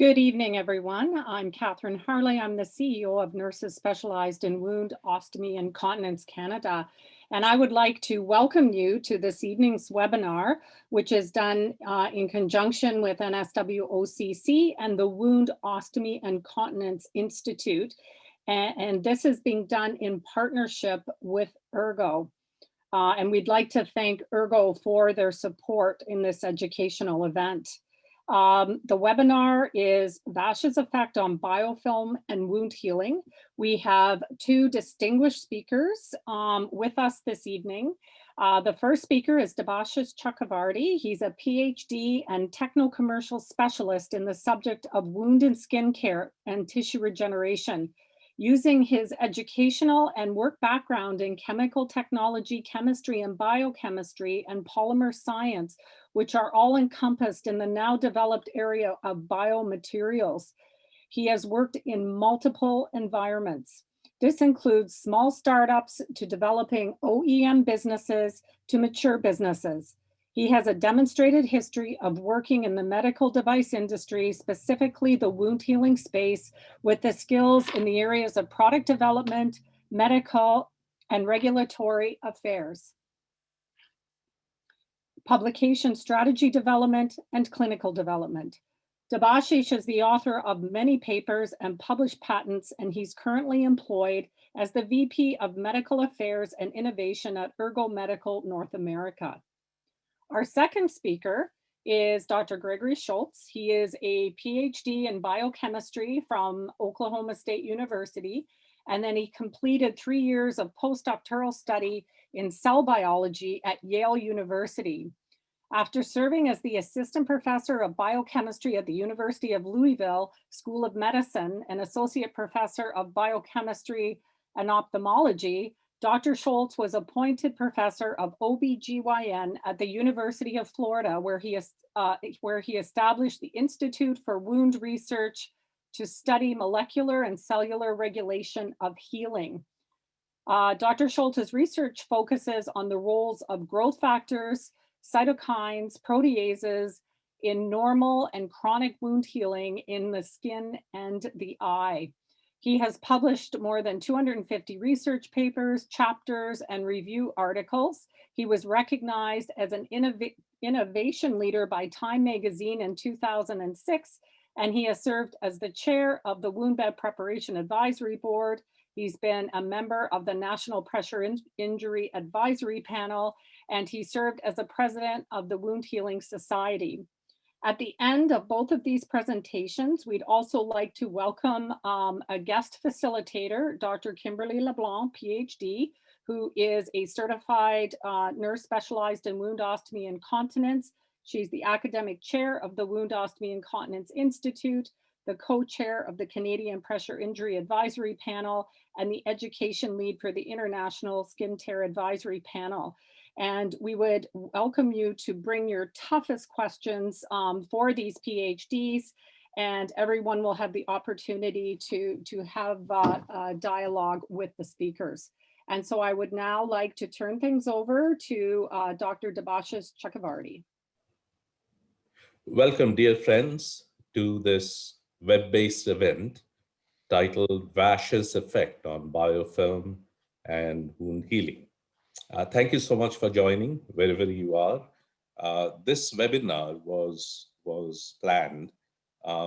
Good evening, everyone. I'm Catherine Harley. I'm the CEO of Nurses Specialized in Wound, Ostomy, and Continence Canada. And I would like to welcome you to this evening's webinar, which is done in conjunction with NSWOCC and the Wound, Ostomy, and Continence Institute. And this is being done in partnership with Urgo. And we'd like to thank Urgo for their support in this educational event. The webinar is Vashe's effect on biofilm and wound healing. We have two distinguished speakers with us this evening. The first speaker is Debashish Charkavarthy. He's a Ph.D. and techno-commercial specialist in the subject of wound and skin care and tissue regeneration. Using his educational and work background in chemical technology, chemistry, and biochemistry, and polymer science, which are all encompassed in the now developed area of biomaterials. He has worked in multiple environments. This includes small startups to developing OEM businesses to mature businesses. He has a demonstrated history of working in the medical device industry, specifically the wound healing space, with the skills in the areas of product development, medical, and regulatory affairs, publication strategy development, and clinical development. Debashish is the author of many papers and published patents, and he's currently employed as the VP of Medical Affairs and Innovation at Urgo Medical North America. Our second speaker is Dr. Gregory Schultz. He is a PhD in biochemistry from Oklahoma State University, and then he completed 3 years of postdoctoral study in cell biology at Yale University. After serving as the assistant professor of biochemistry at the University of Louisville School of Medicine and associate professor of biochemistry and ophthalmology, Dr. Schultz was appointed professor of OBGYN at the University of Florida, where he established the Institute for Wound Research to study molecular and cellular regulation of healing. Dr. Schultz's research focuses on the roles of growth factors, cytokines, proteases in normal and chronic wound healing in the skin and the eye. He has published more than 250 research papers, chapters, and review articles. He was recognized as an innovation leader by Time magazine in 2006, and he has served as the chair of the Wound Bed Preparation Advisory Board. He's been a member of the National Pressure Injury Advisory Panel, and he served as the president of the Wound Healing Society. At the end of both of these presentations, we'd also like to welcome a guest facilitator, Dr. Kimberly LeBlanc, PhD, who is a certified nurse specialized in wound ostomy and continence. She's the academic chair of the Wound Ostomy and Continence Institute, the co-chair of the Canadian Pressure Injury Advisory Panel, and the education lead for the International Skin Tear Advisory Panel. And we would welcome you to bring your toughest questions for these PhDs, and everyone will have the opportunity to have a dialogue with the speakers. And so I would now like to turn things over to Dr. Debashish Charkavarthy. Welcome, dear friends, to this web-based event titled Vashe's Effect on Biofilm and Wound Healing. Thank you so much for joining wherever you are. This webinar was planned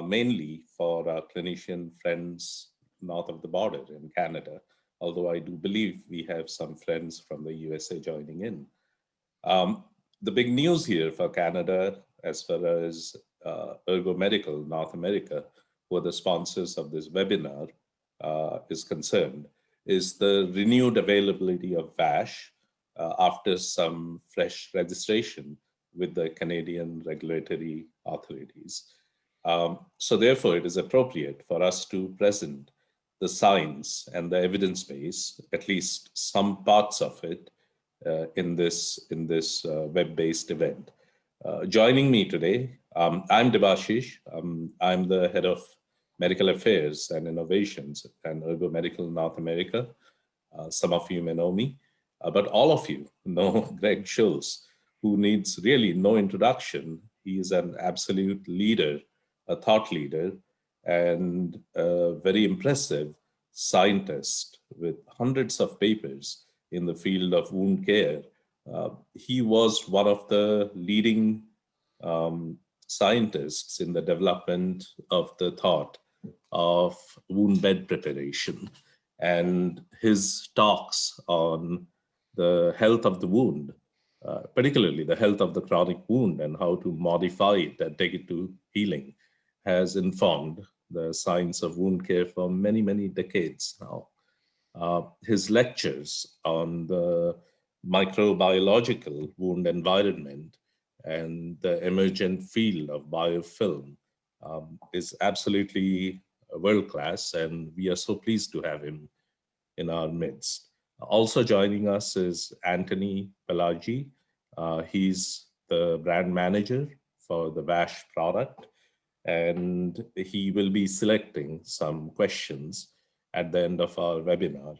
mainly for our clinician friends north of the border in Canada, although I do believe we have some friends from the USA joining in. The big news here for Canada, as far as Urgo Medical North America, who are the sponsors of this webinar, is concerned, is the renewed availability of Vashe after some fresh registration with the Canadian regulatory authorities. So therefore, it is appropriate for us to present the science and the evidence base, at least some parts of it, in this web-based event. Joining me today, I'm Debashish. I'm the head of medical affairs and innovations at Urgo Medical North America. Some of you may know me. But all of you know Greg Schultz, who needs really no introduction. He is an absolute leader a thought leader and a very impressive scientist with hundreds of papers in the field of wound care. He was one of the leading scientists in the development of the thought of wound bed preparation. And his talks on the health of the wound, particularly the health of the chronic wound and how to modify it and take it to healing, has informed the science of wound care for many, many decades now. His lectures on the microbiological wound environment and the emergent field of biofilm is absolutely world class, and we are so pleased to have him in our midst. Also joining us is Anthony Pelagi. He's the brand manager for the Vashe product, and he will be selecting some questions at the end of our webinar.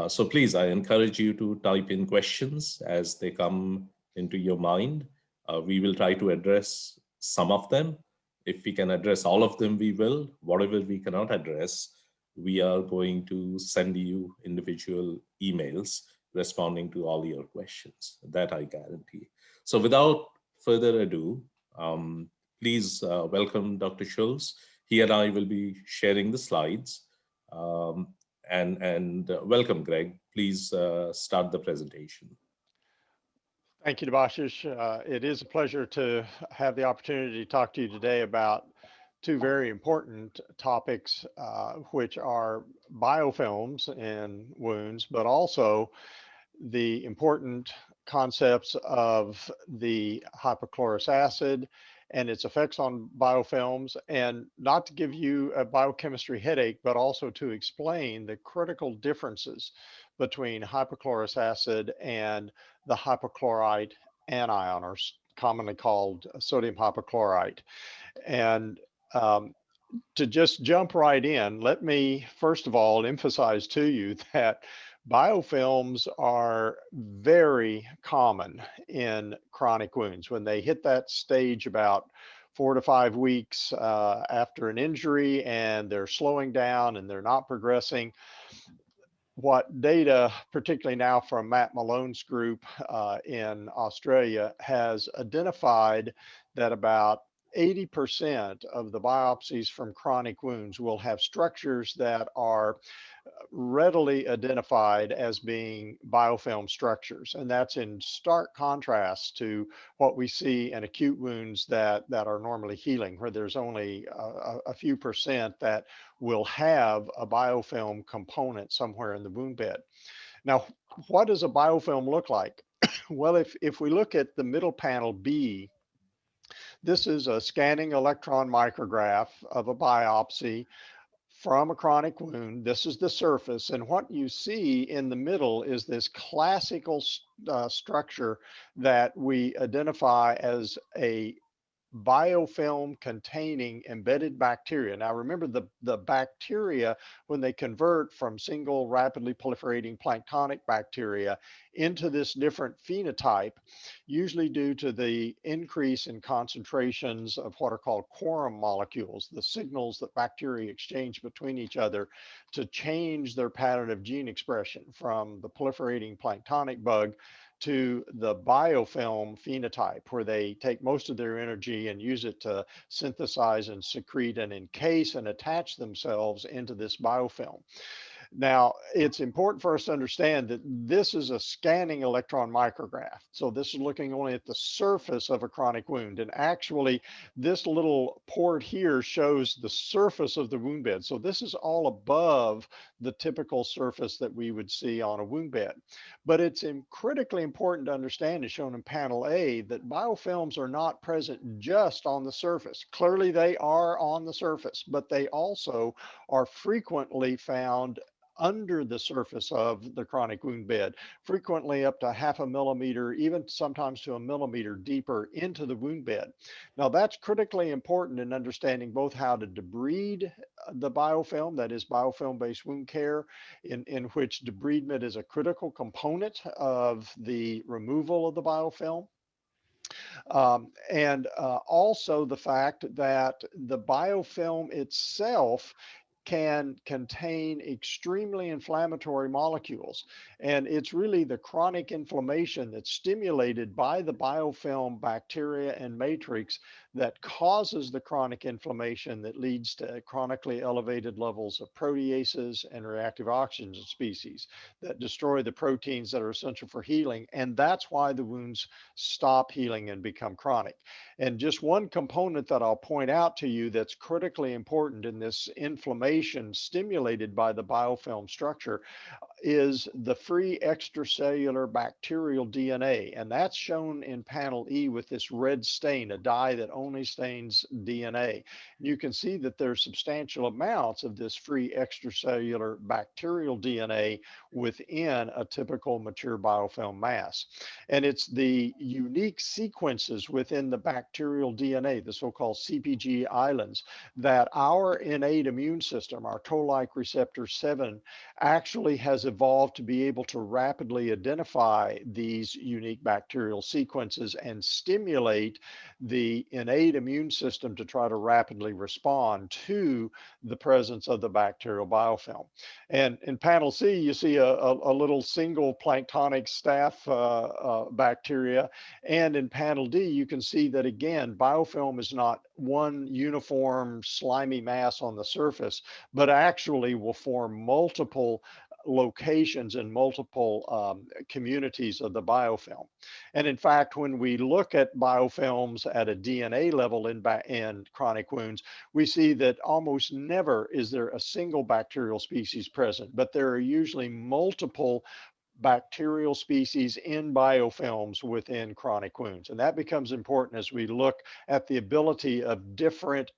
So please, I encourage you to type in questions as they come into your mind. We will try to address some of them. If we can address all of them, we will. Whatever we cannot address, we are going to send you individual emails responding to all your questions. That I guarantee. So without further ado, please welcome Dr. Schultz. He and I will be sharing the slides. And welcome, Greg. Please start the presentation. Thank you, Debashish. It is a pleasure to have the opportunity to talk to you today about two very important topics, which are biofilms in wounds, but also the important concepts of the hypochlorous acid and its effects on biofilms, and not to give you a biochemistry headache, but also to explain the critical differences between hypochlorous acid and the hypochlorite anion, or commonly called sodium hypochlorite. And to just jump right in, let me first of all emphasize to you that biofilms are very common in chronic wounds. When they hit that stage about 4 to 5 weeks after an injury and they're slowing down and they're not progressing, what data, particularly now from Matt Malone's group in Australia, has identified that about 80% of the biopsies from chronic wounds will have structures that are readily identified as being biofilm structures. And that's in stark contrast to what we see in acute wounds that are normally healing, where there's only a few percent that will have a biofilm component somewhere in the wound bed. Now, what does a biofilm look like? Well, if we look at the middle panel B, this is a scanning electron micrograph of a biopsy from a chronic wound. This is the surface, and what you see in the middle is this classical structure that we identify as a biofilm containing embedded bacteria. Now remember, the bacteria, when they convert from single rapidly proliferating planktonic bacteria into this different phenotype, usually due to the increase in concentrations of what are called quorum molecules, the signals that bacteria exchange between each other to change their pattern of gene expression from the proliferating planktonic bug to the biofilm phenotype, where they take most of their energy and use it to synthesize and secrete and encase and attach themselves into this biofilm. Now, it's important for us to understand that this is a scanning electron micrograph. So this is looking only at the surface of a chronic wound. And actually, this little port here shows the surface of the wound bed. So this is all above the typical surface that we would see on a wound bed. But it's critically important to understand, as shown in panel A, that biofilms are not present just on the surface. Clearly, they are on the surface, but they also are frequently found under the surface of the chronic wound bed, frequently up to 0.5 millimeter, even sometimes to 1 millimeter deeper into the wound bed. Now, that's critically important in understanding both how to debride the biofilm, that is biofilm-based wound care, in which debridement is a critical component of the removal of the biofilm. And also the fact that the biofilm itself can contain extremely inflammatory molecules. And it's really the chronic inflammation that's stimulated by the biofilm bacteria and matrix that causes the chronic inflammation that leads to chronically elevated levels of proteases and reactive oxygen species that destroy the proteins that are essential for healing. And that's why the wounds stop healing and become chronic. And just one component that I'll point out to you that's critically important in this inflammation stimulated by the biofilm structure is the free extracellular bacterial DNA. And that's shown in panel E with this red stain, a dye that only stains DNA. You can see that there's substantial amounts of this free extracellular bacterial DNA within a typical mature biofilm mass. And it's the unique sequences within the bacterial DNA, the so-called CpG islands, that our innate immune system, our toll-like receptor 7, actually has evolved to be able to rapidly identify these unique bacterial sequences and stimulate the innate immune system to try to rapidly respond to the presence of the bacterial biofilm. And in panel C, you see a little single planktonic staph bacteria. And in panel D, you can see that again, biofilm is not one uniform slimy mass on the surface, but actually will form multiple locations and multiple communities of the biofilm. And in fact, when we look at biofilms at a DNA level in chronic wounds, we see that almost never is there a single bacterial species present, but there are usually multiple bacterial species in biofilms within chronic wounds. And that becomes important as we look at the ability of different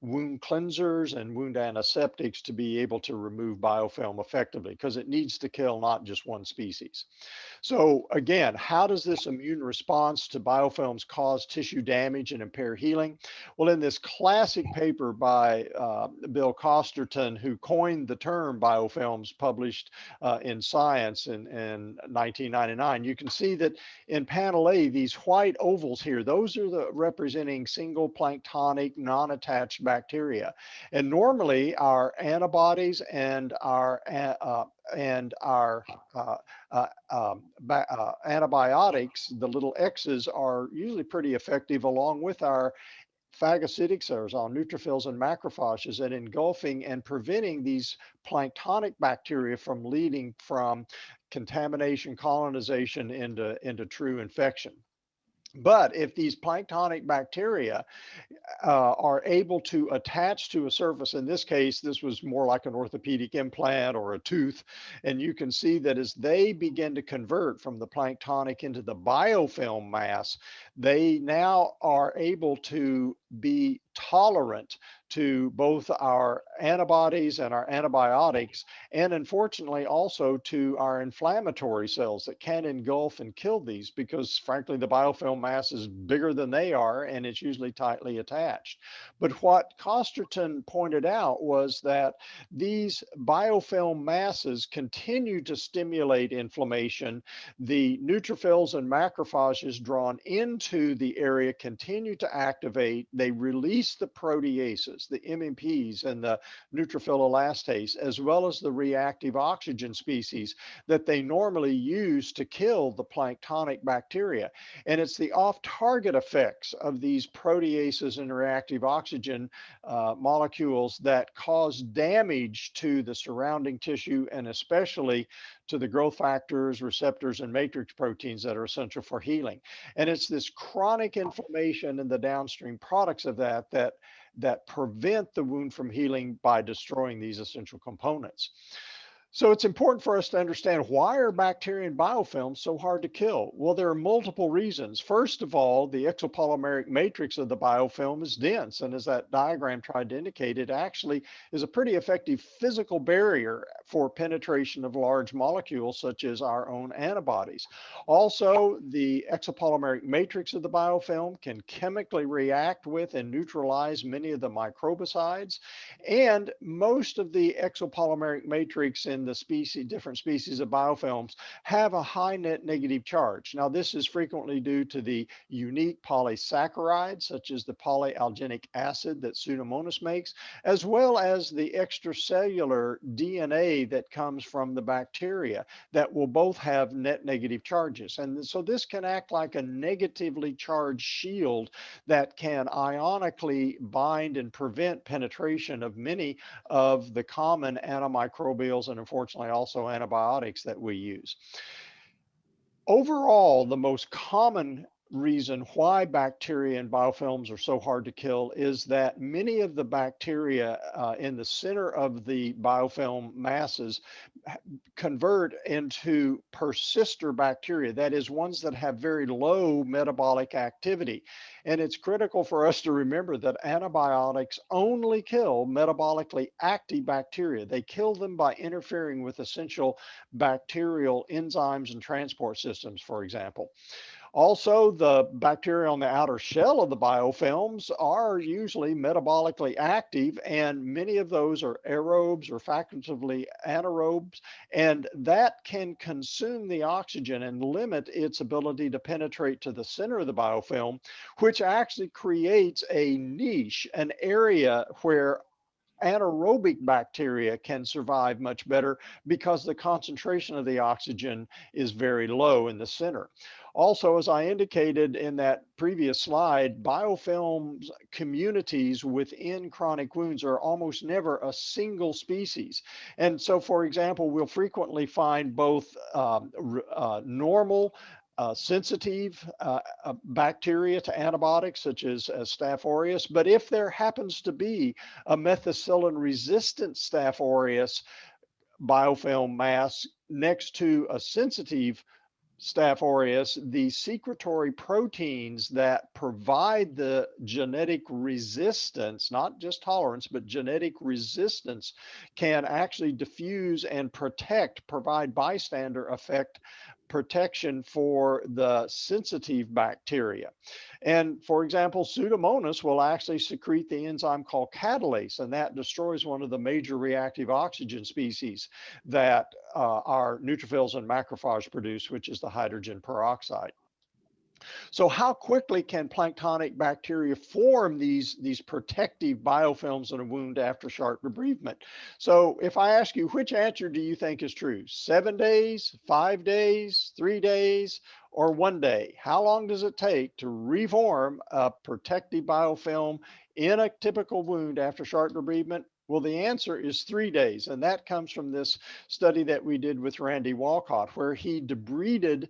wound cleansers and wound antiseptics to be able to remove biofilm effectively, because it needs to kill not just one species. So again, how does this immune response to biofilms cause tissue damage and impair healing? Well, in this classic paper by Bill Costerton, who coined the term biofilms, published in Science in 1999, you can see that in panel A, these white ovals here, those are the representing single planktonic non-attached bacteria. And normally our antibodies and our antibiotics, the little X's, are usually pretty effective, along with our phagocytic cells, our neutrophils and macrophages, at engulfing and preventing these planktonic bacteria from leading from contamination, colonization into true infection. But if these planktonic bacteria are able to attach to a surface, in this case, this was more like an orthopedic implant or a tooth, and you can see that as they begin to convert from the planktonic into the biofilm mass, they now are able to be tolerant to both our antibodies and our antibiotics, and unfortunately also to our inflammatory cells that can engulf and kill these, because frankly the biofilm mass is bigger than they are and it's usually tightly attached. But what Costerton pointed out was that these biofilm masses continue to stimulate inflammation. The neutrophils and macrophages drawn into the area continue to activate. They release the proteases, the MMPs and the neutrophil elastase, as well as the reactive oxygen species that they normally use to kill the planktonic bacteria. And it's the off-target effects of these proteases and reactive oxygen molecules that cause damage to the surrounding tissue, and especially to the growth factors, receptors, and matrix proteins that are essential for healing. And it's this chronic inflammation and the downstream products of that prevent the wound from healing by destroying these essential components. So it's important for us to understand, why are bacteria and biofilms so hard to kill? Well, there are multiple reasons. First of all, the exopolymeric matrix of the biofilm is dense. And as that diagram tried to indicate, it actually is a pretty effective physical barrier for penetration of large molecules such as our own antibodies. Also, the exopolymeric matrix of the biofilm can chemically react with and neutralize many of the microbicides. And most of the exopolymeric matrix in the different species of biofilms have a high net negative charge. Now, this is frequently due to the unique polysaccharides, such as the polyalginic acid that Pseudomonas makes, as well as the extracellular DNA that comes from the bacteria that will both have net negative charges. And so this can act like a negatively charged shield that can ionically bind and prevent penetration of many of the common antimicrobials and unfortunately also antibiotics that we use. Overall, the most common reason why bacteria and biofilms are so hard to kill is that many of the bacteria in the center of the biofilm masses convert into persister bacteria, that is, ones that have very low metabolic activity. And it's critical for us to remember that antibiotics only kill metabolically active bacteria. They kill them by interfering with essential bacterial enzymes and transport systems, for example. Also, the bacteria on the outer shell of the biofilms are usually metabolically active, and many of those are aerobes or facultatively anaerobes, and that can consume the oxygen and limit its ability to penetrate to the center of the biofilm, which actually creates a niche, an area where anaerobic bacteria can survive much better because the concentration of the oxygen is very low in the center. Also, as I indicated in that previous slide, biofilms communities within chronic wounds are almost never a single species. And so, for example, we'll frequently find both normal sensitive bacteria to antibiotics, such as Staph aureus. But if there happens to be a methicillin-resistant Staph aureus biofilm mass next to a sensitive Staph aureus, the secretory proteins that provide the genetic resistance, not just tolerance, but genetic resistance, can actually diffuse and provide bystander effect protection for the sensitive bacteria. And for example, Pseudomonas will actually secrete the enzyme called catalase, and that destroys one of the major reactive oxygen species that our neutrophils and macrophages produce, which is the hydrogen peroxide. So how quickly can planktonic bacteria form these protective biofilms in a wound after sharp debridement? So if I ask you, which answer do you think is true? 7 days, 5 days, 3 days, or 1 day? How long does it take to reform a protective biofilm in a typical wound after sharp debridement? Well, the answer is 3 days, and that comes from this study that we did with Randy Walcott, where he debrided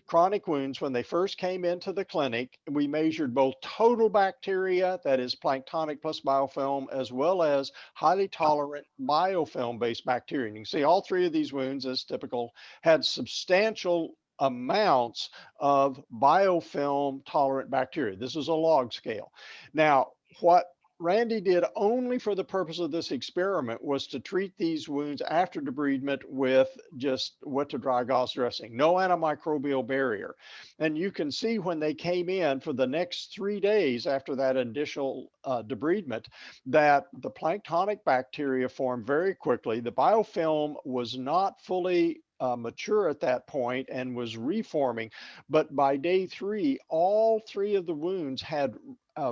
chronic wounds when they first came into the clinic. We measured both total bacteria, that is planktonic plus biofilm, as well as highly tolerant biofilm-based bacteria. And you can see all three of these wounds, as typical, had substantial amounts of biofilm tolerant bacteria. This is a log scale. Now, what Randy did only for the purpose of this experiment was to treat these wounds after debridement with just wet to dry gauze dressing, no antimicrobial barrier. And you can see when they came in for the next 3 days after that initial debridement, that the planktonic bacteria formed very quickly. The biofilm was not fully mature at that point and was reforming, but by day 3, all 3 of the wounds had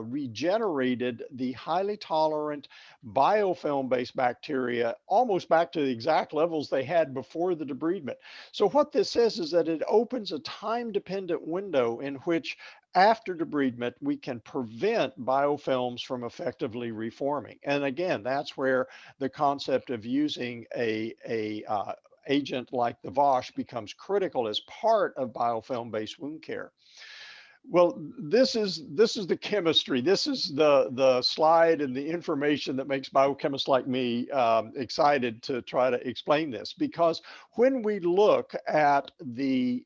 regenerated the highly tolerant biofilm-based bacteria almost back to the exact levels they had before the debridement. So what this says is that it opens a time-dependent window in which after debridement, we can prevent biofilms from effectively reforming. And again, that's where the concept of using a agent like the Vashe becomes critical as part of biofilm-based wound care. Well, this is the chemistry. This is the slide and the information that makes biochemists like me excited to try to explain this. Because when we look at the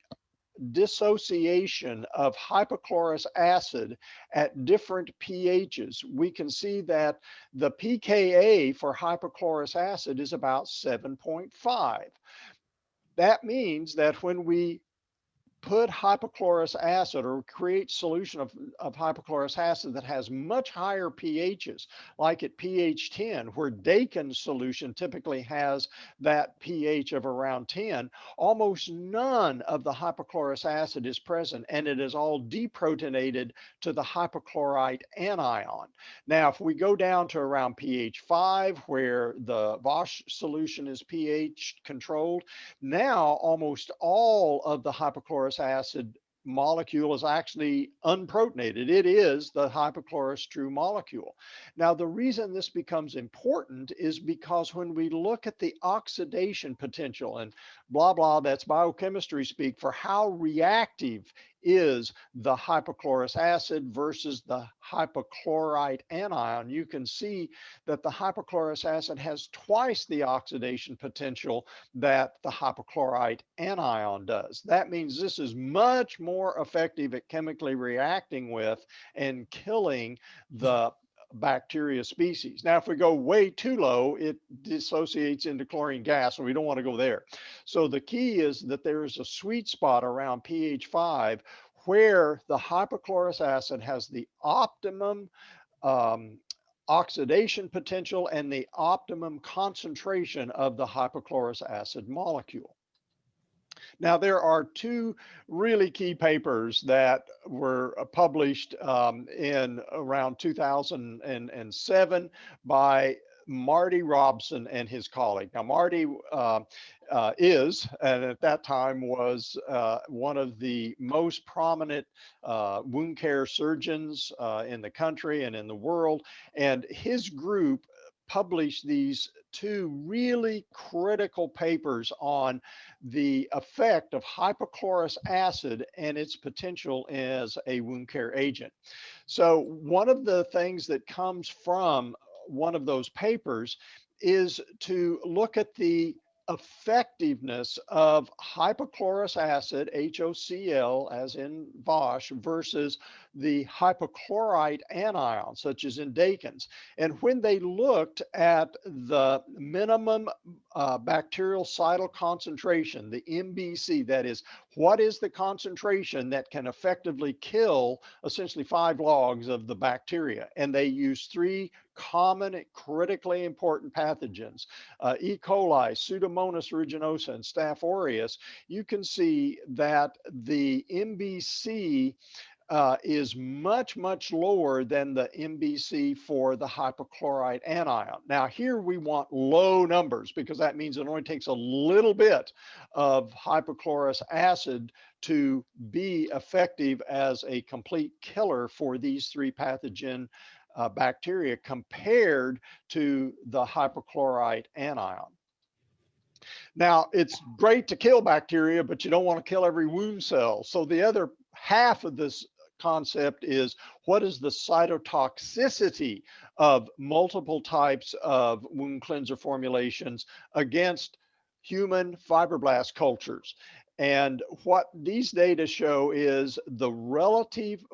dissociation of hypochlorous acid at different pHs, we can see that the pKa for hypochlorous acid is about 7.5. That means that when we put hypochlorous acid or create solution of hypochlorous acid that has much higher pHs, like at pH 10, where Dakin solution typically has that pH of around 10, almost none of the hypochlorous acid is present, and it is all deprotonated to the hypochlorite anion. Now, if we go down to around pH 5, where the Vashe solution is pH controlled, now almost all of the hypochlorous acid molecule is actually unprotonated. It is the hypochlorous true molecule. Now, the reason this becomes important is because when we look at the oxidation potential and blah, blah, that's biochemistry speak for how reactive is the hypochlorous acid versus the hypochlorite anion, you can see that the hypochlorous acid has twice the oxidation potential that the hypochlorite anion does. That means this is much more effective at chemically reacting with and killing the bacteria species. Now, if we go way too low, it dissociates into chlorine gas, so we don't want to go there. So the key is that there is a sweet spot around pH 5 where the hypochlorous acid has the optimum oxidation potential and the optimum concentration of the hypochlorous acid molecule. Now, there are two really key papers that were published in around 2007 by Marty Robson and his colleague. Now, Marty is, and at that time was one of the most prominent wound care surgeons in the country and in the world. And his group published these two really critical papers on the effect of hypochlorous acid and its potential as a wound care agent. So one of the things that comes from one of those papers is to look at the effectiveness of hypochlorous acid, HOCl, as in Vashe, versus the hypochlorite anion, such as in Dakin's. And when they looked at the minimum bacterial cytal concentration, the MBC, that is, what is the concentration that can effectively kill essentially 5 logs of the bacteria? And they used 3 common, critically important pathogens, E. coli, Pseudomonas aeruginosa, and Staph aureus. You can see that the MBC is much, much lower than the MBC for the hypochlorite anion. Now, here we want low numbers because that means it only takes a little bit of hypochlorous acid to be effective as a complete killer for these 3 pathogen bacteria compared to the hypochlorite anion. Now, it's great to kill bacteria, but you don't want to kill every wound cell. So the other half of this concept is, what is the cytotoxicity of multiple types of wound cleanser formulations against human fibroblast cultures? And what these data show is the relative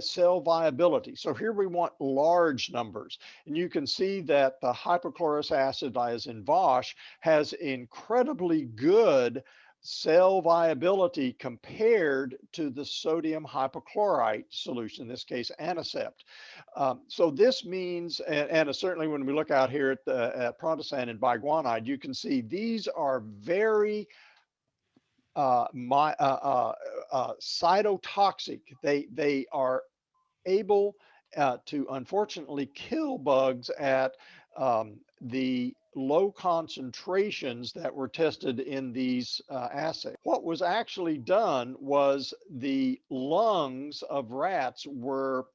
cell viability. So here we want large numbers. And you can see that the hypochlorous acid, as in Vashe, has incredibly good cell viability compared to the sodium hypochlorite solution, in this case, Anicept. So this means, and certainly when we look out here at Prontosan and biguanide, you can see these are very cytotoxic. They are able to unfortunately kill bugs at the low concentrations that were tested in these assays. What was actually done was the lungs of rats were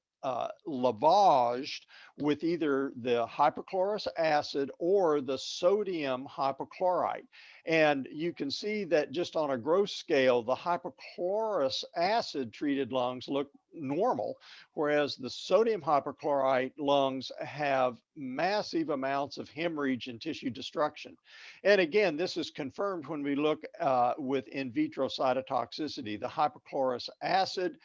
lavaged with either the hypochlorous acid or the sodium hypochlorite. And you can see that just on a gross scale, the hypochlorous acid treated lungs look normal, whereas the sodium hypochlorite lungs have massive amounts of hemorrhage and tissue destruction. And again, this is confirmed when we look with in vitro cytotoxicity. The hypochlorous acid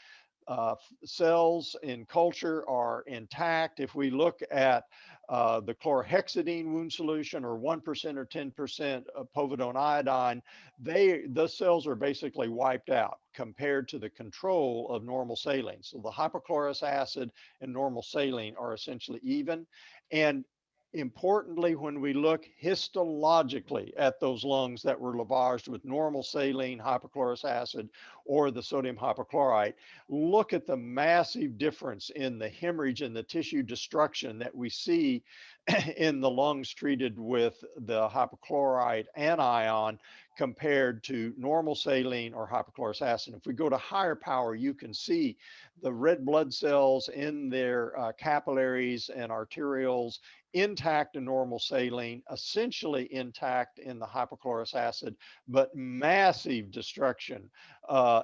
cells in culture are intact. If we look at the chlorhexidine wound solution or 1% or 10% of povidone iodine, the cells are basically wiped out compared to the control of normal saline. So the hypochlorous acid and normal saline are essentially even. And importantly, when we look histologically at those lungs that were lavaged with normal saline, hypochlorous acid, or the sodium hypochlorite, look at the massive difference in the hemorrhage and the tissue destruction that we see in the lungs treated with the hypochlorite anion compared to normal saline or hypochlorous acid. If we go to higher power, you can see the red blood cells in their capillaries and arterioles intact in normal saline, essentially intact in the hypochlorous acid, but massive destruction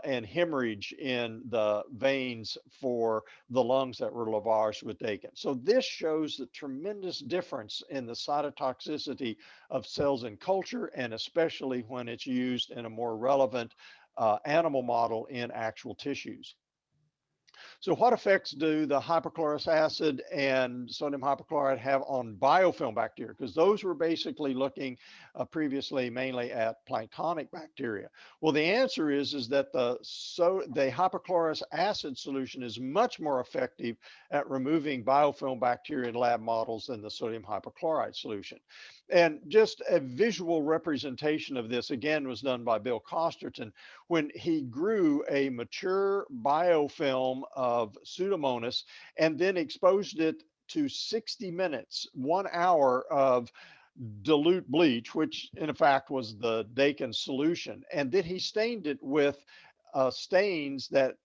and hemorrhage in the veins for the lungs that were lavaged with Dakin. So this shows the tremendous difference in the cytotoxicity of cells in culture, and especially when it's used in a more relevant animal model in actual tissues. So what effects do the hypochlorous acid and sodium hypochlorite have on biofilm bacteria? Because those were basically looking previously mainly at planktonic bacteria. Well, the answer is that the hypochlorous acid solution is much more effective at removing biofilm bacteria in lab models than the sodium hypochlorite solution. And just a visual representation of this, again, was done by Bill Costerton when he grew a mature biofilm of Pseudomonas and then exposed it to 60 minutes, 1 hour of dilute bleach, which in fact was the Dakin solution. And then he stained it with stains that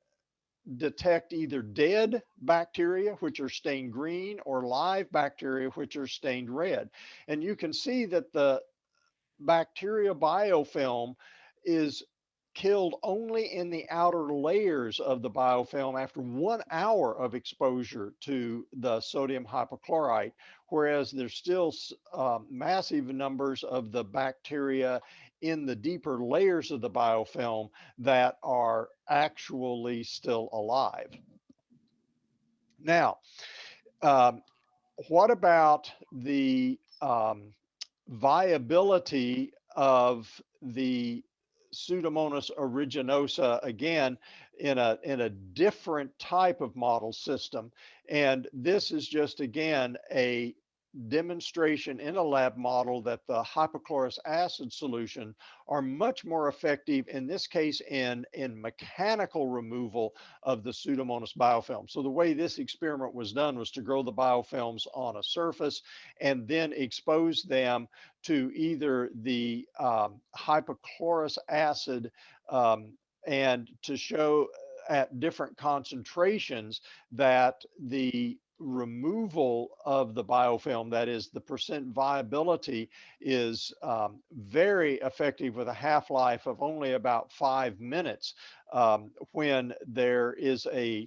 detect either dead bacteria, which are stained green, or live bacteria, which are stained red. And you can see that the bacteria biofilm is killed only in the outer layers of the biofilm after 1 hour of exposure to the sodium hypochlorite, whereas there's still massive numbers of the bacteria in the deeper layers of the biofilm that are actually still alive. Now, what about the viability of the Pseudomonas aeruginosa, again, in a different type of model system? And this is just, again, a demonstration in a lab model that the hypochlorous acid solution are much more effective, in this case, in mechanical removal of the Pseudomonas biofilm. So the way this experiment was done was to grow the biofilms on a surface and then expose them to either the hypochlorous acid and to show at different concentrations that the removal of the biofilm, that is the percent viability, is very effective with a half-life of only about 5 minutes when there is a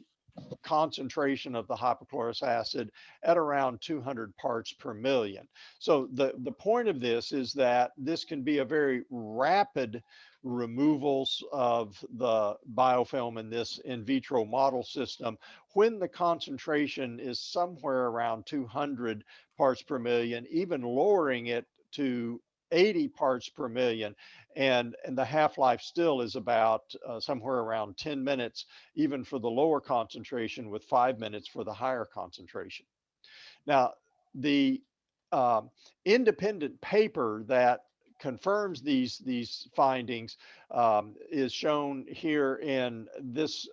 concentration of the hypochlorous acid at around 200 parts per million. So the point of this is that this can be a very rapid removals of the biofilm in this in vitro model system when the concentration is somewhere around 200 parts per million, even lowering it to 80 parts per million. And the half-life still is about somewhere around 10 minutes, even for the lower concentration, with 5 minutes for the higher concentration. Now, the independent paper that confirms these findings is shown here in this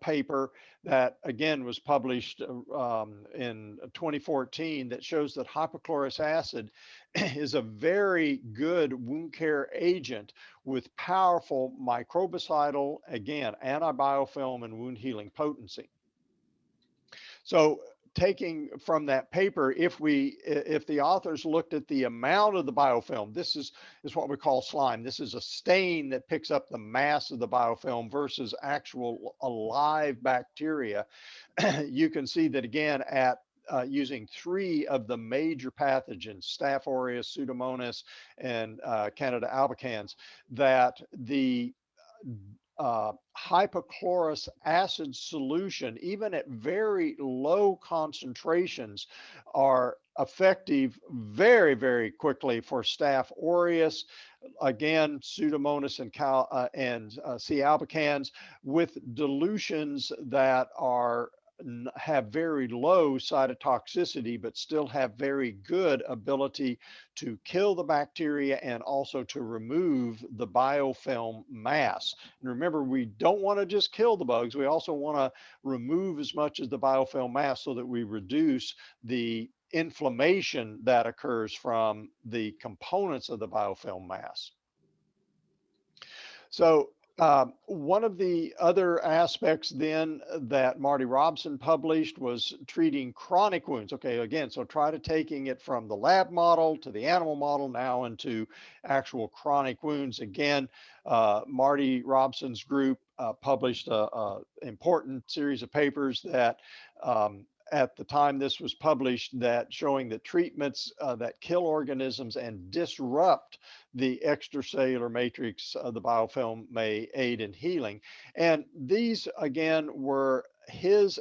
paper that again was published in 2014, that shows that hypochlorous acid is a very good wound care agent with powerful microbicidal, again, antibiofilm and wound healing potency. So taking from that paper, if the authors looked at the amount of the biofilm, this is what we call slime. This is a stain that picks up the mass of the biofilm versus actual alive bacteria. You can see that again at using 3 of the major pathogens, Staph aureus, Pseudomonas, and Candida albicans, that the hypochlorous acid solution, even at very low concentrations, are effective very, very quickly for Staph aureus, again, Pseudomonas and C. albicans, with dilutions that have very low cytotoxicity, but still have very good ability to kill the bacteria and also to remove the biofilm mass. And remember, we don't want to just kill the bugs. We also want to remove as much of the biofilm mass so that we reduce the inflammation that occurs from the components of the biofilm mass. So one of the other aspects then that Marty Robson published was treating chronic wounds. Okay, again, so try to taking it from the lab model to the animal model now into actual chronic wounds. Again, Marty Robson's group published an important series of papers that at the time this was published, that showing that treatments that kill organisms and disrupt the extracellular matrix of the biofilm may aid in healing. And these, again, were his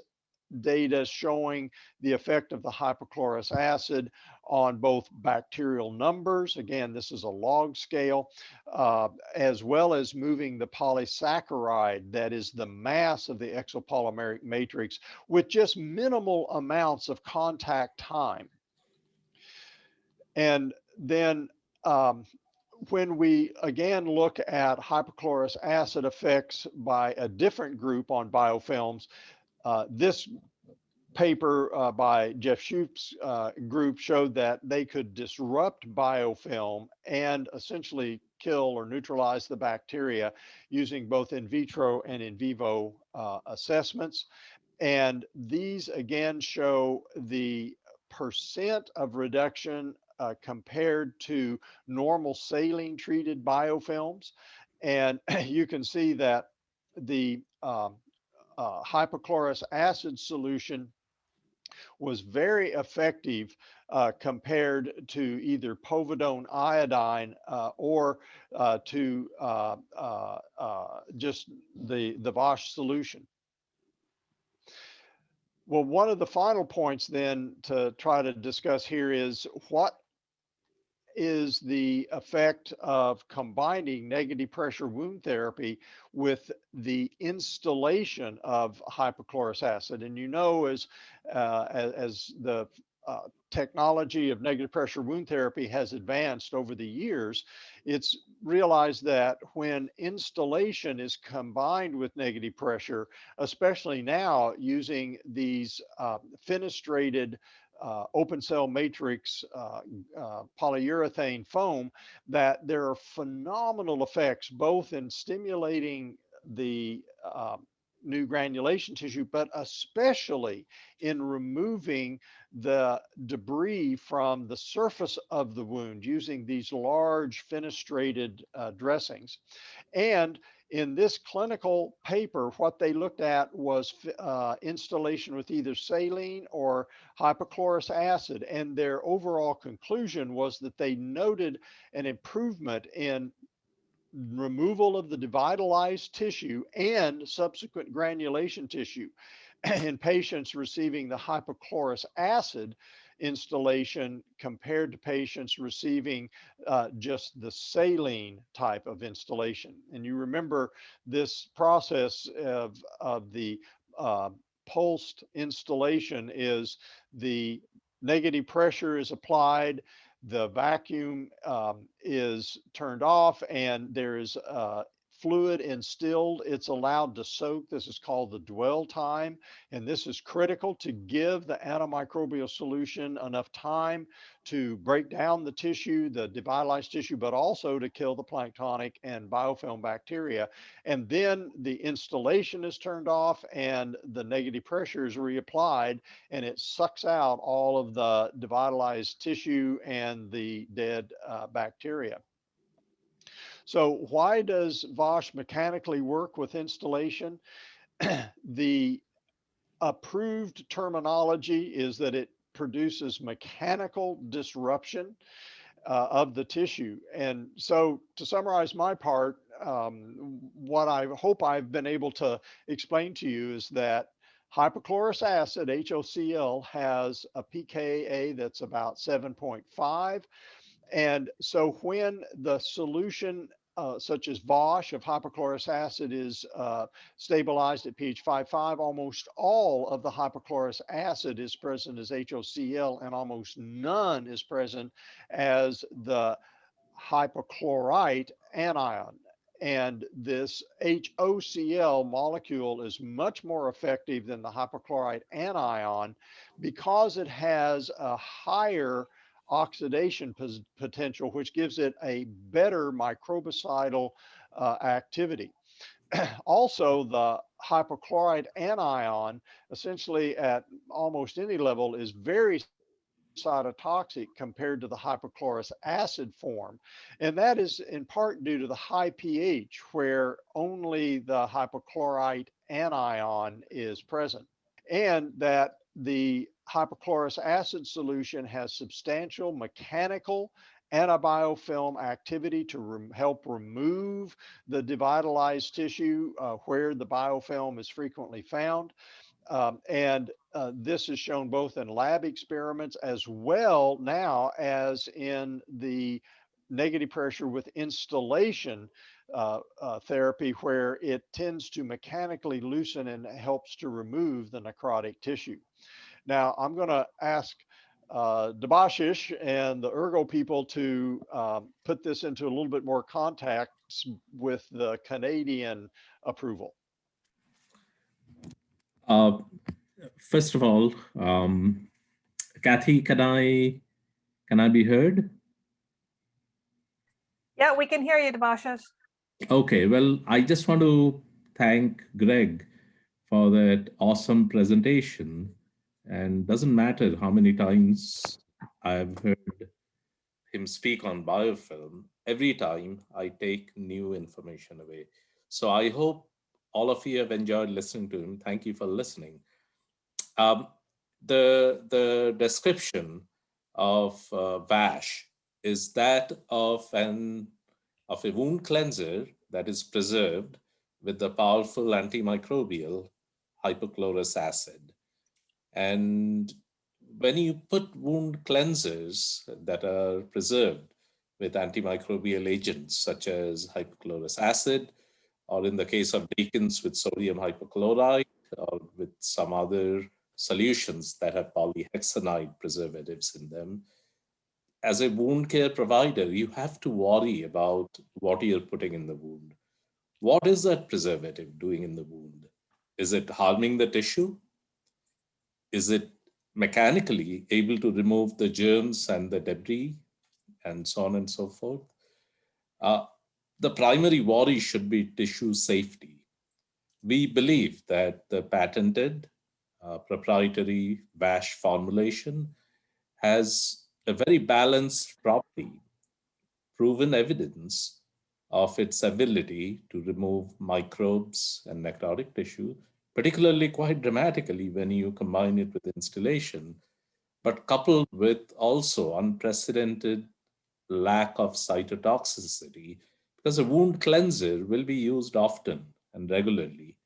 data showing the effect of the hypochlorous acid on both bacterial numbers. Again, this is a log scale, as well as moving the polysaccharide, that is the mass of the exopolymeric matrix, with just minimal amounts of contact time. And then when we again look at hypochlorous acid effects by a different group on biofilms, this paper by Jeff Schultz group showed that they could disrupt biofilm and essentially kill or neutralize the bacteria using both in vitro and in vivo assessments. And these again show the percent of reduction compared to normal saline treated biofilms. And you can see that the hypochlorous acid solution was very effective compared to either povidone iodine or to just the Vashe solution. Well, one of the final points then to try to discuss here is what is the effect of combining negative pressure wound therapy with the installation of hypochlorous acid. And you know, as the technology of negative pressure wound therapy has advanced over the years, it's realized that when installation is combined with negative pressure, especially now using these fenestrated open cell matrix polyurethane foam, that there are phenomenal effects both in stimulating the new granulation tissue, but especially in removing the debris from the surface of the wound using these large fenestrated dressings. And in this clinical paper, what they looked at was installation with either saline or hypochlorous acid. And their overall conclusion was that they noted an improvement in removal of the devitalized tissue and subsequent granulation tissue in patients receiving the hypochlorous acid installation compared to patients receiving just the saline type of installation. And you remember this process of the pulsed installation is the negative pressure is applied, the vacuum is turned off, and there is fluid instilled. It's allowed to soak. This is called the dwell time, and this is critical to give the antimicrobial solution enough time to break down the tissue, the devitalized tissue, but also to kill the planktonic and biofilm bacteria. And then the installation is turned off and the negative pressure is reapplied, and it sucks out all of the devitalized tissue and the dead bacteria. So why does Vashe mechanically work with installation? The approved terminology is that it produces mechanical disruption of the tissue. And so to summarize my part, what I hope I've been able to explain to you is that hypochlorous acid, HOCl, has a pKa that's about 7.5. And so when the solution such as Vashe of hypochlorous acid is stabilized at pH 5.5, almost all of the hypochlorous acid is present as HOCl, and almost none is present as the hypochlorite anion. And this HOCl molecule is much more effective than the hypochlorite anion because it has a higher oxidation potential, which gives it a better microbicidal activity. Also, the hypochlorite anion, essentially at almost any level, is very cytotoxic compared to the hypochlorous acid form. And that is in part due to the high pH, where only the hypochlorite anion is present, and that the hypochlorous acid solution has substantial mechanical antibiofilm activity to help remove the devitalized tissue where the biofilm is frequently found. This is shown both in lab experiments as well now as in the negative pressure with instillation therapy, where it tends to mechanically loosen and helps to remove the necrotic tissue. Now, I'm going to ask Debashish and the Urgo people to put this into a little bit more context with the Canadian approval. First of all, Kathy, can I be heard? Yeah, we can hear you, Debashish. Okay, well, I just want to thank Greg for that awesome presentation. And doesn't matter how many times I've heard him speak on biofilm, every time I take new information away. So I hope all of you have enjoyed listening to him. Thank you for listening. The description of Vashe is that of a wound cleanser that is preserved with the powerful antimicrobial hypochlorous acid. And when you put wound cleansers that are preserved with antimicrobial agents such as hypochlorous acid, or in the case of Dakin's with sodium hypochlorite, or with some other solutions that have polyhexanide preservatives in them, as a wound care provider, you have to worry about what you're putting in the wound. What is that preservative doing in the wound? Is it harming the tissue? Is it mechanically able to remove the germs and the debris, and so on and so forth? The primary worry should be tissue safety. We believe that the patented proprietary Vashe formulation has a very balanced property, proven evidence of its ability to remove microbes and necrotic tissue, particularly quite dramatically when you combine it with instillation, but coupled with also unprecedented lack of cytotoxicity, because a wound cleanser will be used often and regularly.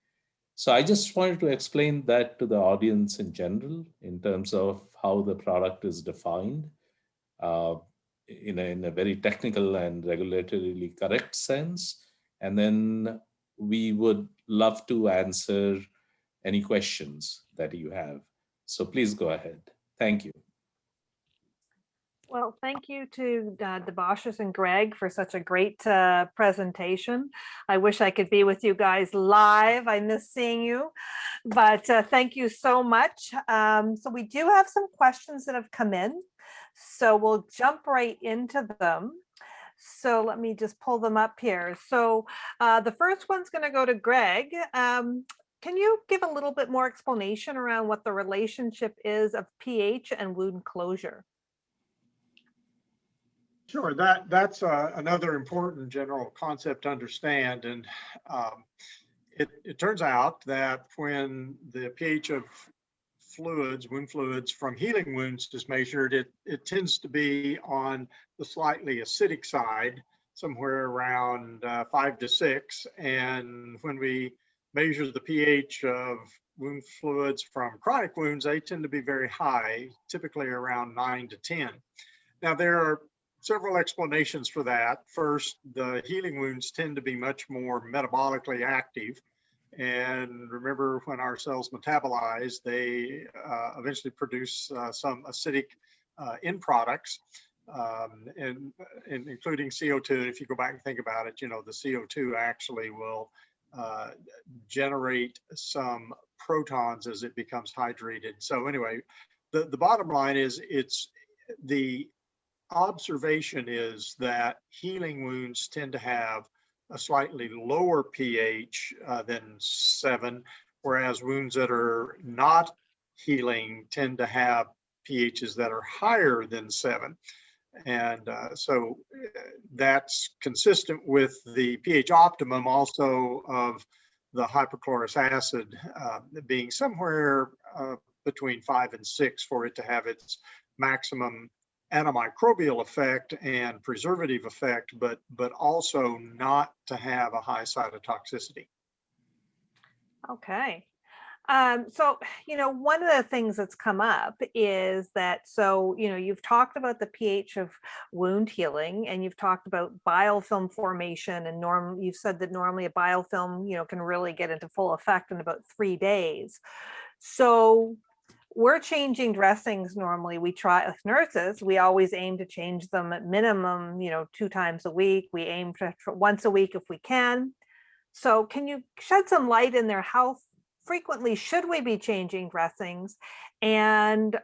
So I just wanted to explain that to the audience in general in terms of how the product is defined in a very technical and regulatorily correct sense. And then we would love to answer any questions that you have. So please go ahead. Thank you. Well, thank you to Debashish and Greg for such a great presentation. I wish I could be with you guys live. I miss seeing you, but thank you so much. So we do have some questions that have come in, so we'll jump right into them. So let me just pull them up here. So the first one's going to go to Greg. Can you give a little bit more explanation around what the relationship is of pH and wound closure? Sure, that's another important general concept to understand. And it turns out that when the pH of fluids, wound fluids from healing wounds is measured, it tends to be on the slightly acidic side. somewhere around 5 to 6. And when we measure the pH of wound fluids from chronic wounds, they tend to be very high, typically around 9 to 10. Now, there are several explanations for that. First, the healing wounds tend to be much more metabolically active. And remember, when our cells metabolize, they eventually produce some acidic end products, and including CO2. If you go back and think about it, you know, the CO2 actually will generate some protons as it becomes hydrated. So anyway, the bottom line is, it's the observation is that healing wounds tend to have a slightly lower pH than 7, whereas wounds that are not healing tend to have pHs that are higher than 7. And so that's consistent with the pH optimum also of the hypochlorous acid being somewhere between 5 and 6 for it to have its maximum antimicrobial effect and preservative effect, but also not to have a high cytotoxicity. Okay. So, you know, one of the things that's come up is that, so, you know, you've talked about the pH of wound healing, and you've talked about biofilm formation, and you've said that normally a biofilm, you know, can really get into full effect in about 3 days. So we're changing dressings normally. We try, as nurses, we always aim to change them at minimum, you know, 2 times a week. We aim for once a week if we can. So can you shed some light in there? How frequently should we be changing dressings, and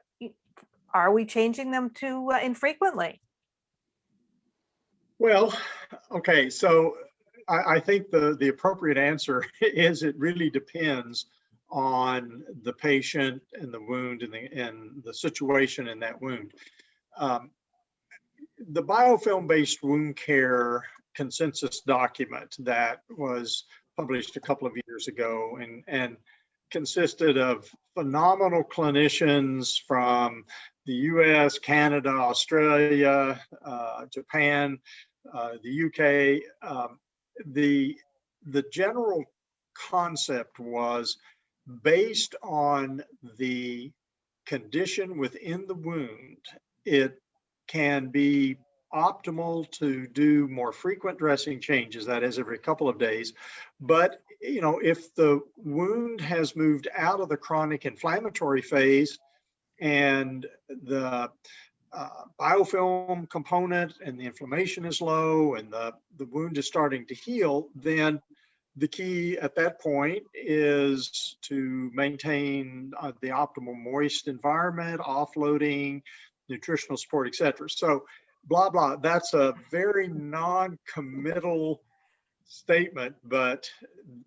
are we changing them too infrequently? Well, okay, so I think the appropriate answer is it really depends on the patient and the wound and the situation in that wound. The biofilm-based wound care consensus document that was published a couple of years ago and consisted of phenomenal clinicians from the US, Canada, Australia, Japan, the UK. The general concept was based on the condition within the wound. It can be optimal to do more frequent dressing changes, that is every couple of days. But, you know, if the wound has moved out of the chronic inflammatory phase and the biofilm component and the inflammation is low and the wound is starting to heal, then the key at that point is to maintain the optimal moist environment, offloading, nutritional support, etc. So blah, blah, that's a very non-committal statement, but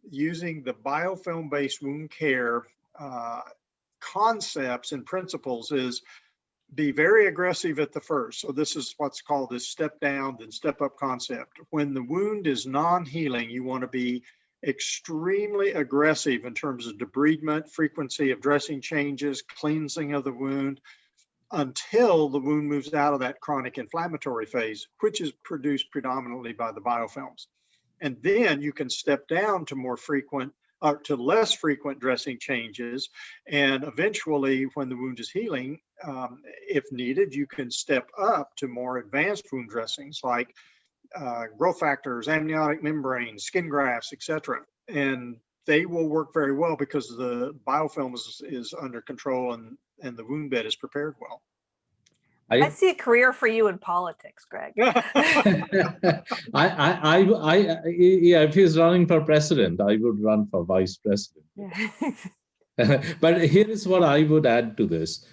using the biofilm-based wound care concepts and principles is be very aggressive at the first. So this is what's called this step down, then step up concept. When the wound is non-healing, you want to be extremely aggressive in terms of debridement, frequency of dressing changes, cleansing of the wound, until the wound moves out of that chronic inflammatory phase, which is produced predominantly by the biofilms. And then you can step down to more frequent, to less frequent dressing changes. And eventually, when the wound is healing, if needed, you can step up to more advanced wound dressings like growth factors, amniotic membranes, skin grafts, etc. And they will work very well because the biofilm is under control and the wound bed is prepared well. I see a career for you in politics, Greg. Yeah, if he's running for president, I would run for vice president. Yeah. But here is what I would add to this.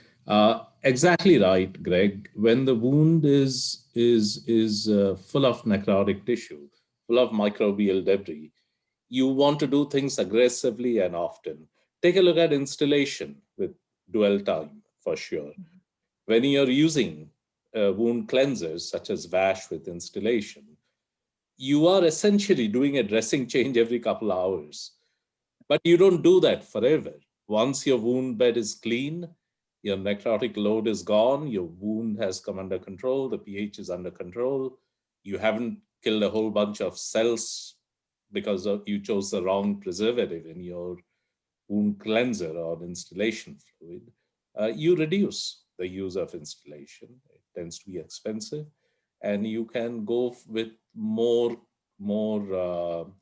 Exactly right, Greg. When the wound is full of necrotic tissue, full of microbial debris, you want to do things aggressively and often. Take a look at installation with dwell time, for sure. When you're using wound cleansers such as Vashe with installation, you are essentially doing a dressing change every couple of hours. But you don't do that forever. Once your wound bed is clean, your necrotic load is gone, your wound has come under control, the pH is under control, you haven't killed a whole bunch of cells because you chose the wrong preservative in your wound cleanser or installation fluid, you reduce the use of installation. It tends to be expensive, and you can go with more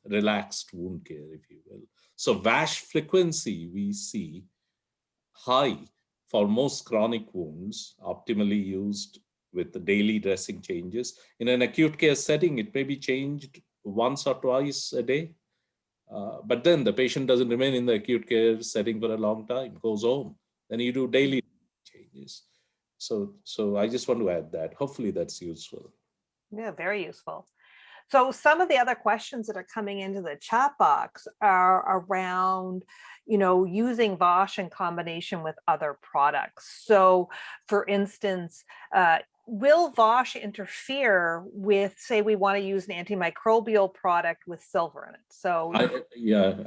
relaxed wound care, if you will. So Vashe frequency we see high for most chronic wounds, optimally used with the daily dressing changes. In an acute care setting, it may be changed once or twice a day. But then the patient doesn't remain in the acute care setting for a long time, goes home. Then you do daily changes. So I just want to add that. Hopefully that's useful. Yeah, very useful. So some of the other questions that are coming into the chat box are around, using Vashe in combination with other products. So for instance, will Vashe interfere with, say, we want to use an antimicrobial product with silver in it? So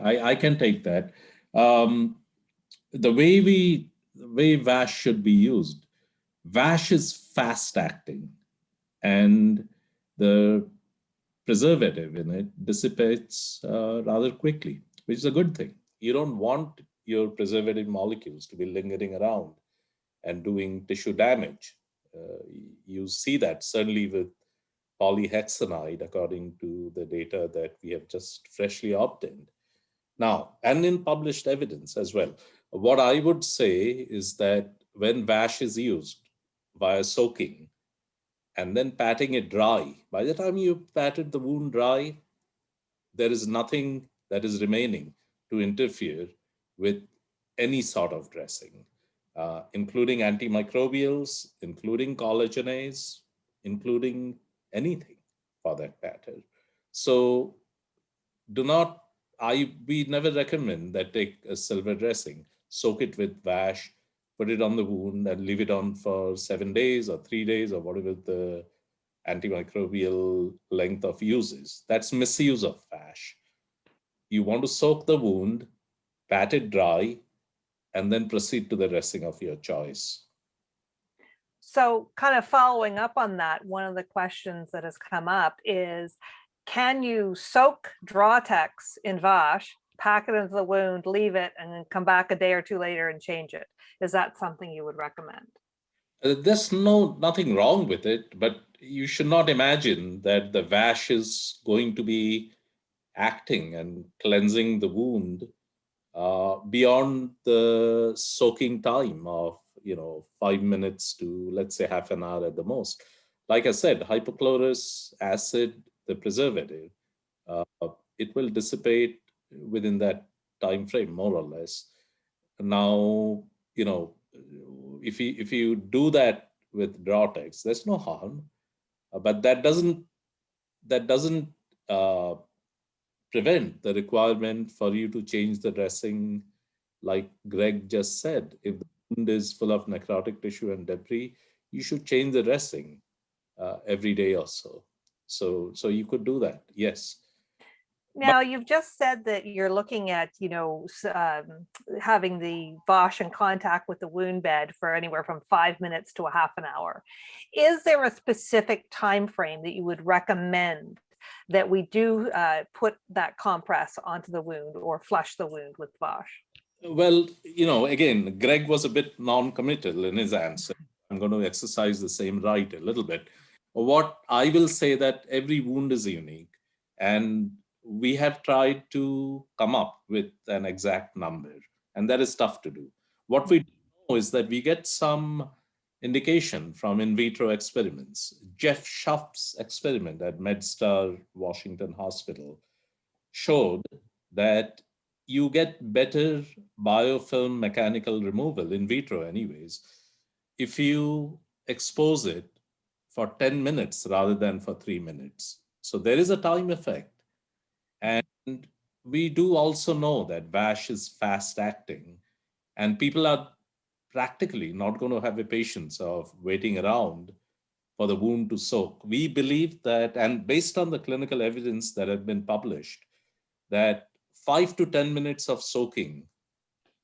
I can take that. The way Vashe should be used, Vashe is fast acting, and the preservative in it dissipates rather quickly, which is a good thing. You don't want your preservative molecules to be lingering around and doing tissue damage. You see that certainly with polyhexanide, according to the data that we have just freshly obtained. Now, and in published evidence as well. What I would say is that when Vashe is used via soaking and then patting it dry, by the time you patted the wound dry, there is nothing that is remaining to interfere with any sort of dressing, including antimicrobials, including collagenase, including anything for that matter. So we never recommend that take a silver dressing, soak it with Vashe, put it on the wound and leave it on for 7 days or 3 days or whatever the antimicrobial length of use is. That's misuse of Vashe. You want to soak the wound, pat it dry, and then proceed to the dressing of your choice. So kind of following up on that, one of the questions that has come up is, can you soak Draw-Tex in Vashe, pack it into the wound, leave it, and then come back a day or two later and change it? Is that something you would recommend? There's nothing wrong with it, but you should not imagine that the Vashe is going to be acting and cleansing the wound beyond the soaking time of 5 minutes to, let's say, half an hour at the most. Like I said, hypochlorous acid, the preservative, it will dissipate within that time frame, more or less. Now, if you do that with Draw-Tex, there's no harm, but that doesn't prevent the requirement for you to change the dressing, like Greg just said. If the wound is full of necrotic tissue and debris, you should change the dressing every day or so. So you could do that, yes. Now, you've just said that you're looking at, having the Vashe in contact with the wound bed for anywhere from 5 minutes to a half an hour. Is there a specific time frame that you would recommend that we do put that compress onto the wound or flush the wound with Vashe? Well, again, Greg was a bit non-committal in his answer. I'm going to exercise the same right a little bit. What I will say that every wound is unique, and we have tried to come up with an exact number, and that is tough to do. What we know is that we get some indication from in vitro experiments. Jeff Schaff's experiment at MedStar Washington Hospital showed that you get better biofilm mechanical removal, in vitro anyways, if you expose it for 10 minutes rather than for 3 minutes. So there is a time effect. And we do also know that Vashe is fast acting, and people are practically not going to have a patience of waiting around for the wound to soak. We believe that, and based on the clinical evidence that have been published, that 5 to 10 minutes of soaking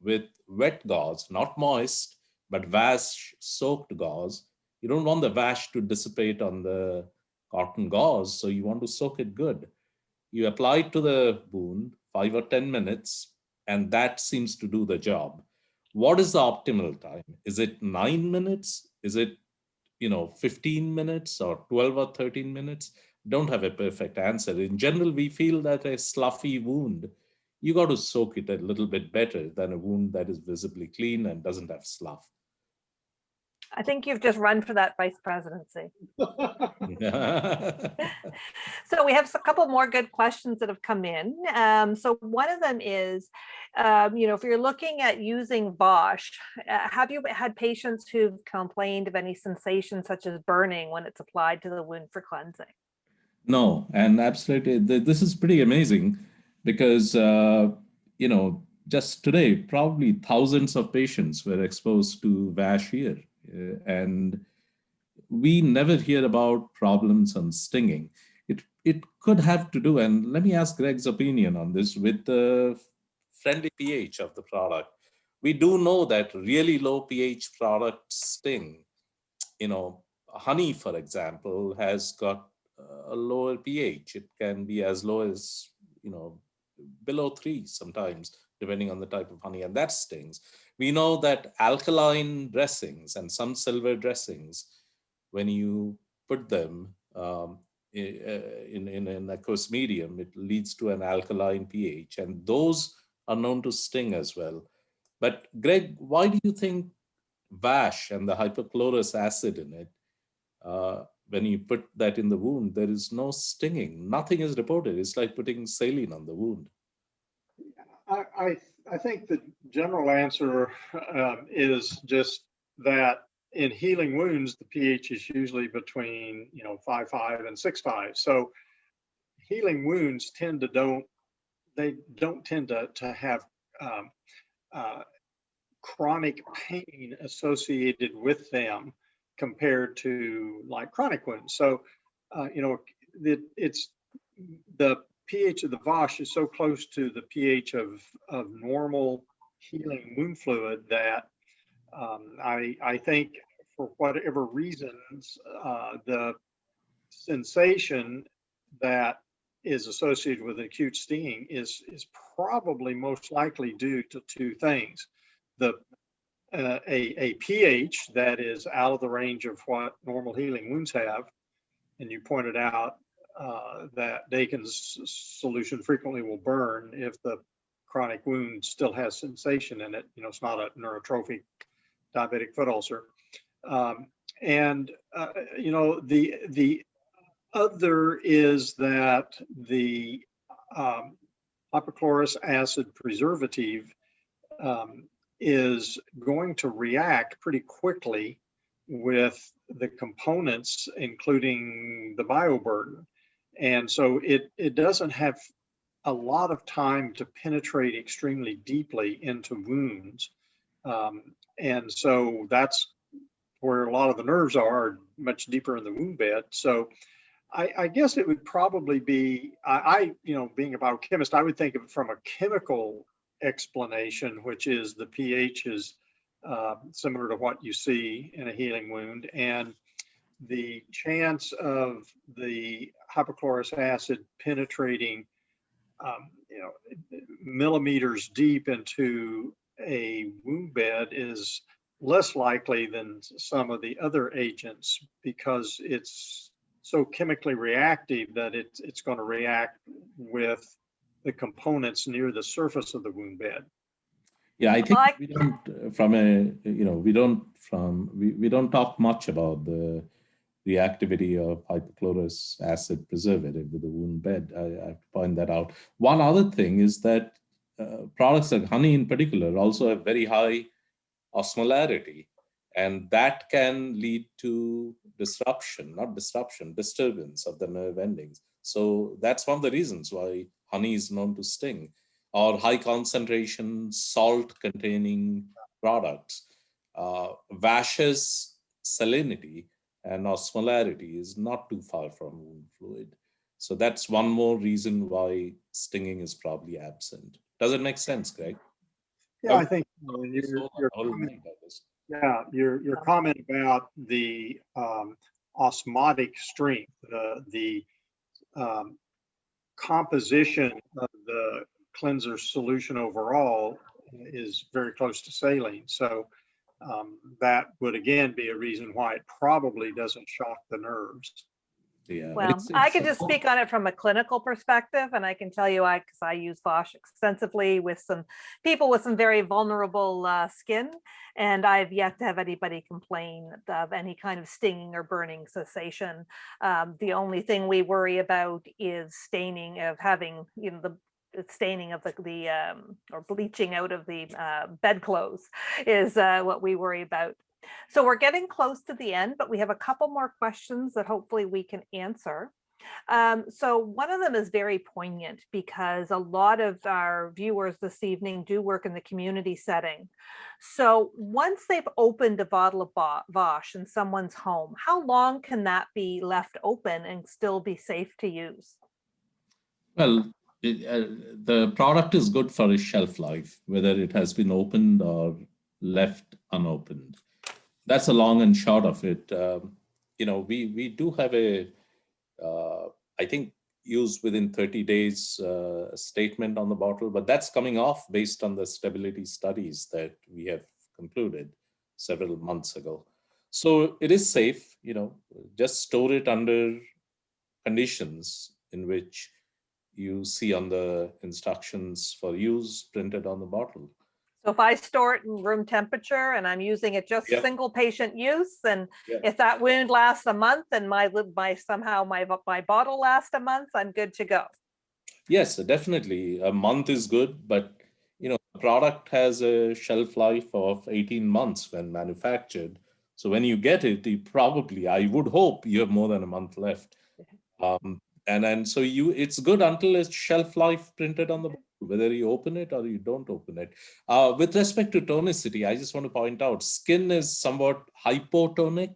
with wet gauze, not moist, but Vashe soaked gauze. You don't want the Vashe to dissipate on the cotton gauze, so you want to soak it good. You apply it to the wound, 5 or 10 minutes, and that seems to do the job. What is the optimal time? Is it 9 minutes? Is it 15 minutes or 12 or 13 minutes? Don't have a perfect answer. In general, we feel that a sloughy wound, you got to soak it a little bit better than a wound that is visibly clean and doesn't have slough. I think you've just run for that vice presidency. So we have a couple more good questions that have come in. So one of them is, if you're looking at using Vashe, have you had patients who've complained of any sensation such as burning when it's applied to the wound for cleansing? No, and absolutely, this is pretty amazing because, just today, probably thousands of patients were exposed to Vashe here. And we never hear about problems on stinging. It could have to do, and let me ask Greg's opinion on this, with the friendly pH of the product. We do know that really low pH products sting. Honey, for example, has got a lower pH. It can be as low as, below 3 sometimes, depending on the type of honey, and that stings. We know that alkaline dressings and some silver dressings, when you put them in an aqueous medium, it leads to an alkaline pH, and those are known to sting as well. But Greg, why do you think Vashe and the hypochlorous acid in it, when you put that in the wound, there is no stinging? Nothing is reported. It's like putting saline on the wound. I think the general answer is just that in healing wounds, the pH is usually between 5.5 and 6.5. So healing wounds don't tend to have chronic pain associated with them compared to like chronic wounds. So it's the pH of the Vashe is so close to the pH of normal healing wound fluid that I think for whatever reasons, the sensation that is associated with acute stinging is probably most likely due to two things. A pH that is out of the range of what normal healing wounds have, and you pointed out that Dakin's solution frequently will burn if the chronic wound still has sensation in it. It's not a neurotrophic diabetic foot ulcer. The other is that the hypochlorous acid preservative is going to react pretty quickly with the components, including the bioburden. And so it doesn't have a lot of time to penetrate extremely deeply into wounds. And so that's where a lot of the nerves are much deeper in the wound bed. So I guess it would probably be, being a biochemist, I would think of it from a chemical explanation, which is the pH is similar to what you see in a healing wound, and the chance of the hypochlorous acid penetrating millimeters deep into a wound bed is less likely than some of the other agents, because it's so chemically reactive that it's going to react with the components near the surface of the wound bed. Yeah, I think we don't talk much about the reactivity of hypochlorous acid preservative with the wound bed. I have to point that out. One other thing is that products like honey in particular also have very high osmolarity, and that can lead to disturbance of the nerve endings. So that's one of the reasons why honey is known to sting, or high concentration salt containing products. Vashe's salinity and osmolarity is not too far from wound fluid. So that's one more reason why stinging is probably absent. Does it make sense, Greg? Yeah, I think your comment about the osmotic strength. The composition of the cleanser solution overall is very close to saline. So that would again be a reason why it probably doesn't shock the nerves. Yeah, Well, I can just speak on it from a clinical perspective, and I can tell you, because I use Vashe extensively with some people with some very vulnerable skin, and I've yet to have anybody complain of any kind of stinging or burning sensation. The only thing we worry about is staining of having, the staining of the or bleaching out of the bedclothes is what we worry about. So we're getting close to the end, but we have a couple more questions that hopefully we can answer. So one of them is very poignant because a lot of our viewers this evening do work in the community setting. So once they've opened a bottle of Vashe in someone's home, how long can that be left open and still be safe to use? Well, the product is good for its shelf life, whether it has been opened or left unopened. That's the long and short of it. We do have a, I think, use within 30 days statement on the bottle, but that's coming off based on the stability studies that we have concluded several months ago. So it is safe, just store it under conditions in which you see on the instructions for use printed on the bottle. So if I store it in room temperature and I'm using it just single patient use, and if that wound lasts a month and my bottle lasts a month, I'm good to go. Yes, definitely. A month is good, but the product has a shelf life of 18 months when manufactured. So when you get it, I would hope you have more than a month left. And so it's good until it's shelf life printed on the bottle, whether you open it or you don't open it. With respect to tonicity, I just want to point out, skin is somewhat hypotonic,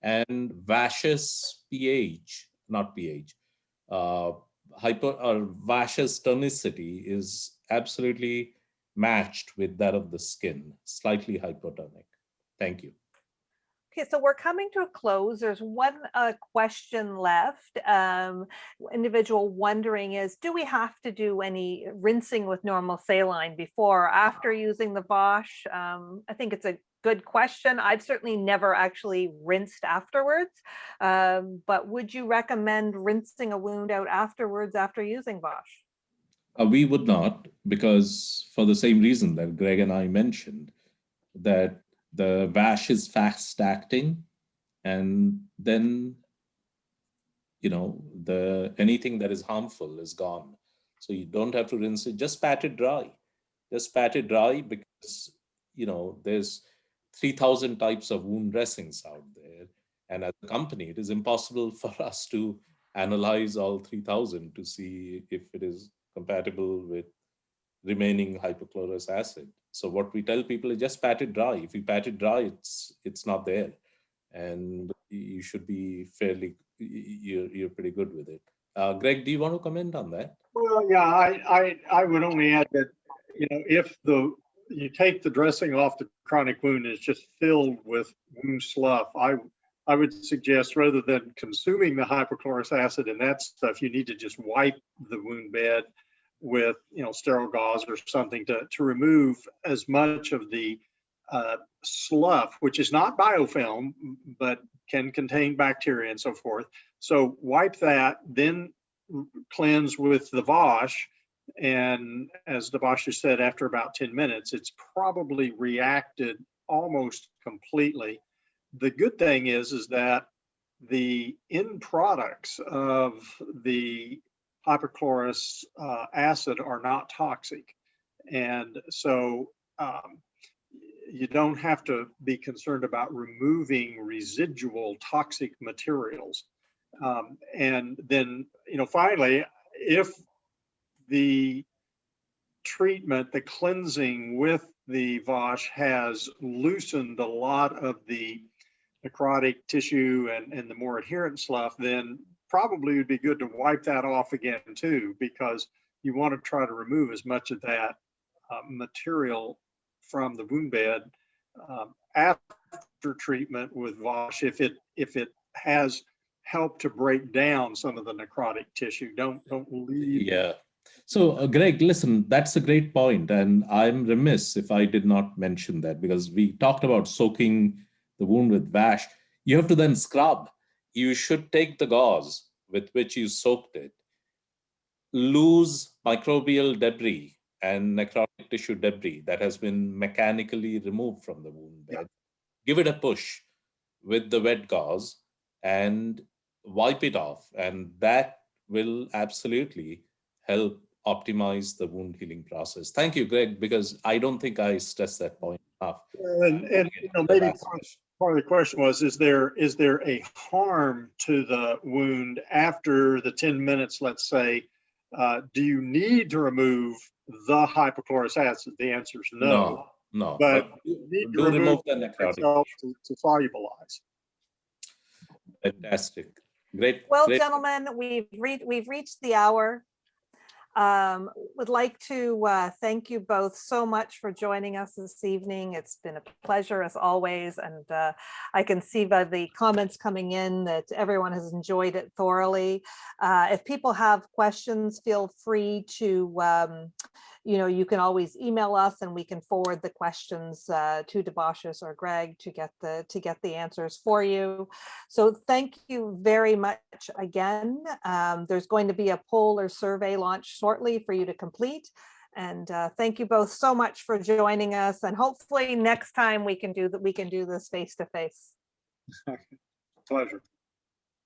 and Vashe's Vashe's tonicity is absolutely matched with that of the skin, slightly hypotonic. Thank you. Okay, so we're coming to a close. There's one question left. Individual wondering is, do we have to do any rinsing with normal saline before or after using the Vashe? I think it's a good question. I've certainly never actually rinsed afterwards, but would you recommend rinsing a wound out afterwards after using Vashe? We would not, because for the same reason that Greg and I mentioned, that the Vashe is fast acting, and then anything that is harmful is gone. So you don't have to rinse it. Just pat it dry. Just pat it dry, because there's 3,000 types of wound dressings out there, and as a company, it is impossible for us to analyze all 3,000 to see if it is compatible with remaining hypochlorous acid. So what we tell people is just pat it dry. If you pat it dry, it's not there, and you should be you're pretty good with it. Greg, do you want to comment on that? Well, yeah, I would only add that if you take the dressing off the chronic wound and it's just filled with wound slough, I would suggest, rather than consuming the hypochlorous acid and that stuff, you need to just wipe the wound bed with sterile gauze or something to remove as much of the slough, which is not biofilm but can contain bacteria and so forth. So wipe that, then cleanse with the Vashe, and as Debashish said, after about 10 minutes, it's probably reacted almost completely. The good thing is that the end products of the hypochlorous acid are not toxic, and so you don't have to be concerned about removing residual toxic materials. And then, finally, if the treatment, the cleansing with the Vashe has loosened a lot of the necrotic tissue and the more adherent slough, then probably would be good to wipe that off again too, because you want to try to remove as much of that material from the wound bed after treatment with Vashe, if it has helped to break down some of the necrotic tissue. Don't leave. Yeah. So, Greg, listen, that's a great point, and I'm remiss if I did not mention that, because we talked about soaking the wound with Vashe. You have to then scrub. You should take the gauze with which you soaked it, lose microbial debris and necrotic tissue debris that has been mechanically removed from the wound bed. Give it a push with the wet gauze and wipe it off, and that will absolutely help optimize the wound healing process. Thank you, Greg, because I don't think I stressed that point enough. And maybe part of the question was, is there a harm to the wound after the 10 minutes, let's say? Do you need to remove the hypochlorous acid? The answer is no. No, but you need to remove the necrotic to solubilize. Fantastic. Great. Well, great. gentlemen, we've reached the hour. Would like to thank you both so much for joining us this evening. It's been a pleasure as always, and I can see by the comments coming in that everyone has enjoyed it thoroughly. If people have questions, feel free to you can always email us, and we can forward the questions to Debashish or Greg to get the answers for you. So thank you very much again. There's going to be a poll or survey launched shortly for you to complete. And thank you both so much for joining us. And hopefully next time we can do this face to face. Pleasure.